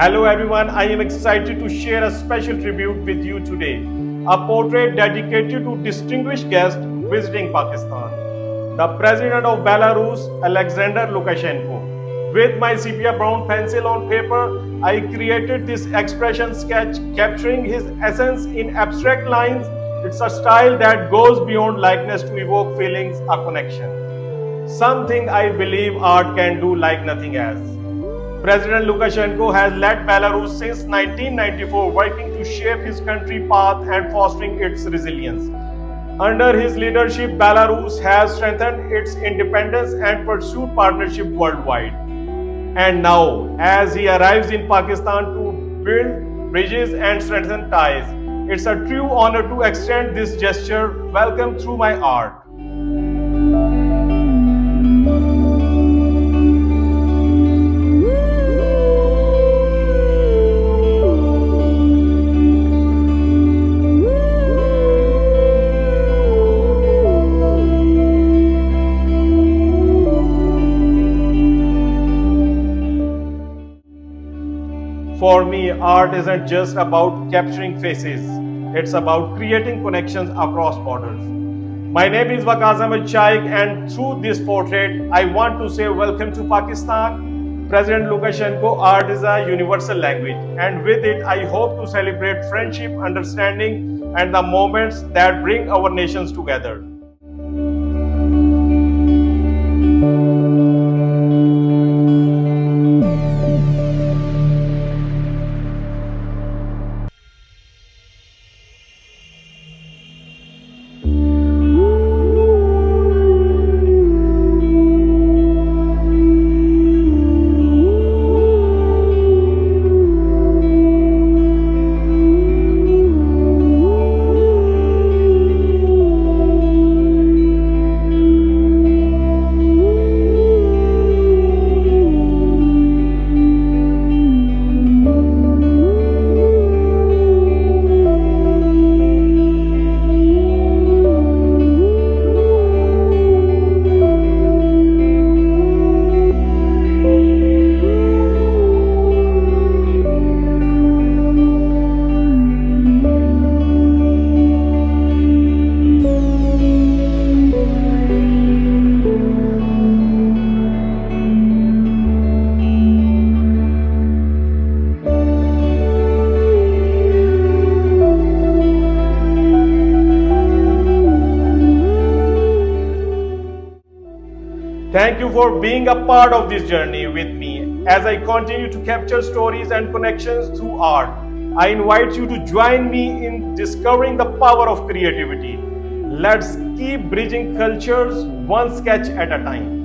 Hello everyone, I am excited to share a special tribute with you today. A portrait dedicated to distinguished guest visiting Pakistan. The President of Belarus, Aleksandr Lukashenko. With my sepia brown pencil on paper, I created this expression sketch capturing his essence in abstract lines. It's a style that goes beyond likeness to evoke feelings, a connection. Something I believe art can do like nothing else. President Lukashenko has led Belarus since 1994, working to shape his country's path and fostering its resilience. Under his leadership, Belarus has strengthened its independence and pursued partnership worldwide. And now, as he arrives in Pakistan to build bridges and strengthen ties, it's a true honor to extend this gesture. Welcome through my art. For me, art isn't just about capturing faces, it's about creating connections across borders. My name is Shaiq, and through this portrait, I want to say welcome to Pakistan. President Lukashenko, art is a universal language, and with it, I hope to celebrate friendship, understanding, and the moments that bring our nations together. Thank you for being a part of this journey with me as I continue to capture stories and connections through art. I invite you to join me in discovering the power of creativity. Let's keep bridging cultures one sketch at a time.